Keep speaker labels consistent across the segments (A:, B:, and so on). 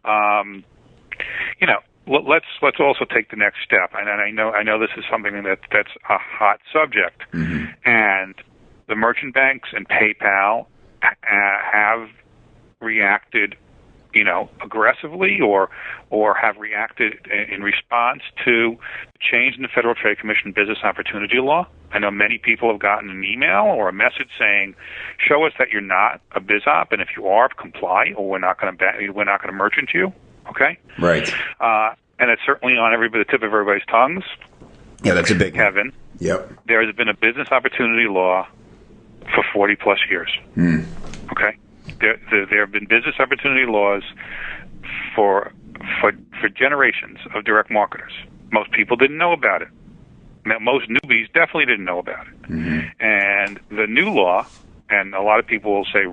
A: You know, let's also take the next step. And I know this is something that's a hot subject, and the merchant banks and PayPal have reacted, you know, aggressively or have reacted in response to change in the Federal Trade Commission business opportunity law. I know many people have gotten an email or a message saying, "Show us that you're not a Biz-Op, and if you are, comply, or we're not going to merchant you." Okay,
B: right.
A: And it's certainly on the tip of everybody's tongues.
B: Yeah, that's a big
A: Kevin.
B: One. Yep.
A: There has been a business opportunity law for 40 plus years. Okay, there have been business opportunity laws for generations of direct marketers. Most people didn't know about it. Most newbies definitely didn't know about it. And the new law, and a lot of people will say,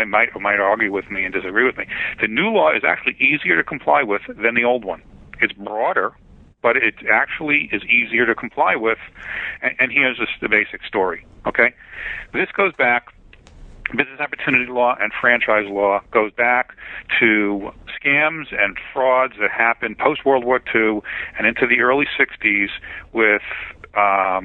A: might argue with me and disagree with me. The new law is actually easier to comply with than the old one. It's broader, but it actually is easier to comply with. And here's the basic story. Okay, this goes back. Business opportunity law and franchise law goes back to scams and frauds that happened post-World War II and into the early 60s with a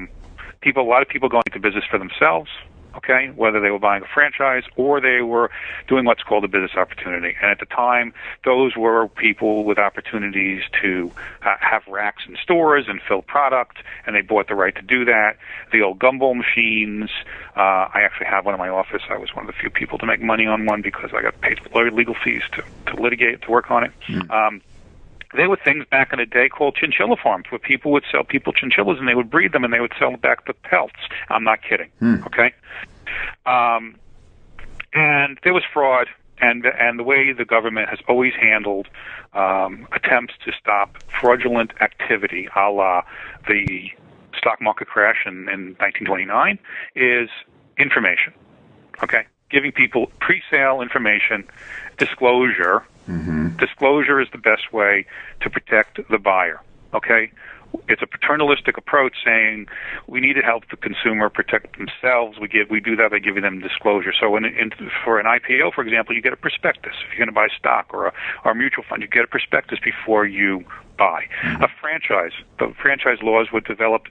A: lot of people going into business for themselves, okay, whether they were buying a franchise or they were doing what's called a business opportunity. And at the time, those were people with opportunities to have racks in stores and fill product, and they bought the right to do that. The old gumball machines, I actually have one in my office. I was one of the few people to make money on one because I got paid legal fees to litigate, to work on it. There were things back in the day called chinchilla farms where people would sell people chinchillas and they would breed them and they would sell back the pelts. I'm not kidding. Okay? And there was fraud, and the way the government has always handled attempts to stop fraudulent activity, a la the stock market crash in 1929, is information. Okay? Giving people pre-sale information, disclosure. Disclosure is the best way to protect the buyer. Okay? It's a paternalistic approach saying we need to help the consumer protect themselves. We do that by giving them disclosure. So for an IPO, for example, you get a prospectus. If you're going to buy stock or a mutual fund, you get a prospectus before you buy. A franchise, the franchise laws were developed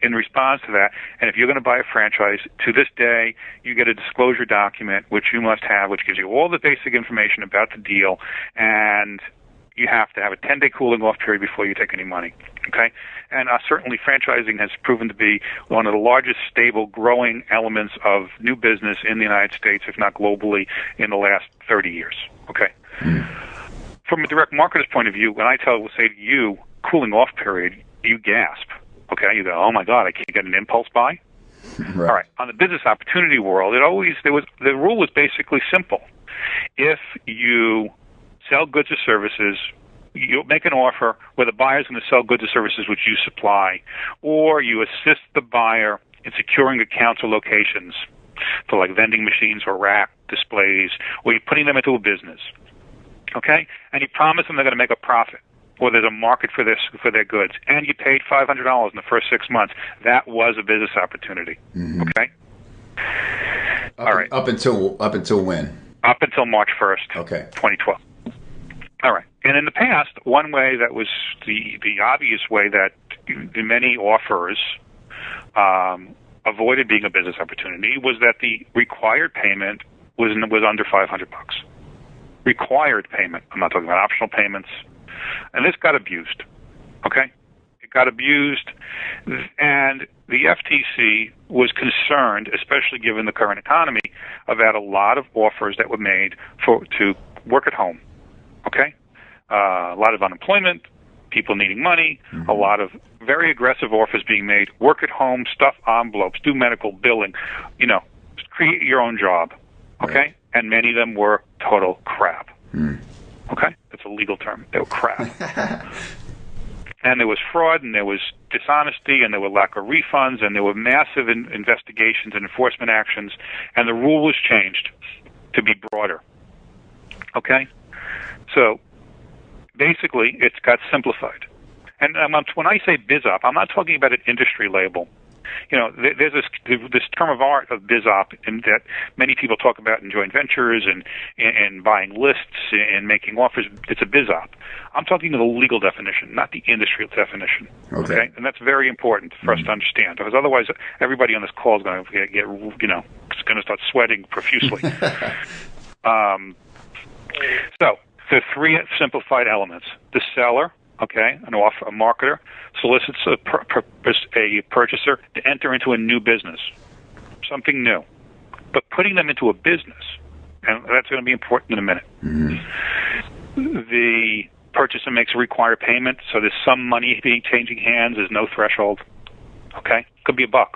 A: in response to that. And if you're going to buy a franchise, to this day, you get a disclosure document, which you must have, which gives you all the basic information about the deal, and you have to have a 10-day cooling off period before you take any money. Okay? And certainly franchising has proven to be one of the largest, stable, growing elements of new business in the United States, if not globally, in the last 30 years. Okay? From a direct marketer's point of view, when I say to you, cooling off period, you gasp. Okay, you go, oh my God, I can't get an impulse buy. Right. All right. On the business opportunity world, the rule was basically simple. If you sell goods or services, you make an offer where the buyer is going to sell goods or services which you supply, or you assist the buyer in securing accounts or locations for like vending machines or rack displays, or you're putting them into a business. Okay, and you promise them they're going to make a profit, or there's a market for their goods, and you paid $500 in the first 6 months. That was a business opportunity. Okay. All right.
B: Up until when?
A: Up until March 1st,
B: okay,
A: 2012. All right. And in the past, one way that was the obvious way that many offers avoided being a business opportunity was that the required payment was under $500. Required payment. I'm not talking about optional payments. And this got abused, okay? It got abused, and the FTC was concerned, especially given the current economy, about a lot of offers that were made to work at home, okay? A lot of unemployment, people needing money, a lot of very aggressive offers being made, work at home, stuff envelopes, do medical billing, create your own job, okay? Right. And many of them were total crap. Okay? That's a legal term. They were crap. And there was fraud, and there was dishonesty, and there were lack of refunds, and there were massive investigations and enforcement actions, and the rule was changed to be broader. Okay? So, basically, it's got simplified. And when I say Biz-Op, I'm not talking about an industry label. there's this term of art of Biz-Op in that many people talk about in joint ventures and buying lists and making offers. It's a Biz-Op. I'm talking to the legal definition, not the industry definition. Okay? And that's very important for us to understand, because otherwise everybody on this call is going to get it's going to start sweating profusely. So the three simplified elements: the seller, a marketer, solicits a purchaser to enter into a new business, something new, but putting them into a business, and that's going to be important in a minute. The purchaser makes a required payment, so there's some money being changing hands. There's no threshold. Could be $1.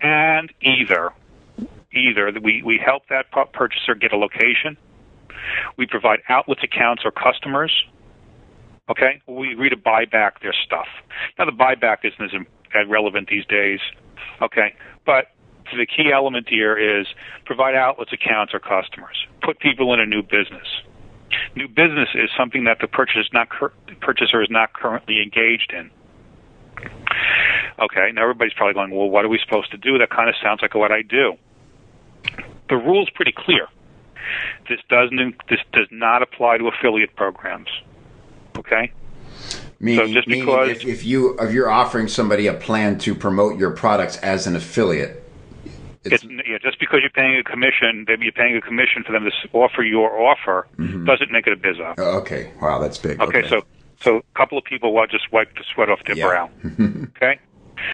A: And either we help that purchaser get a location, we provide outlets, accounts, or customers. We agree to buy back their stuff. Now, the buyback isn't as relevant these days, but the key element here is provide outlets, accounts, or customers. Put people in a new business. New business is something that the purchaser is not currently engaged in. Now everybody's probably going, well, what are we supposed to do? That kind of sounds like what I do. The rule's pretty clear. This does not apply to affiliate programs.
B: Meaning,
A: so just because
B: if you're offering somebody a plan to promote your products as an affiliate,
A: just because you're paying a commission, maybe you're paying a commission for them to offer your offer, doesn't make it a Biz-Op.
B: Wow, that's big.
A: So a couple of people will just wipe the sweat off their brow.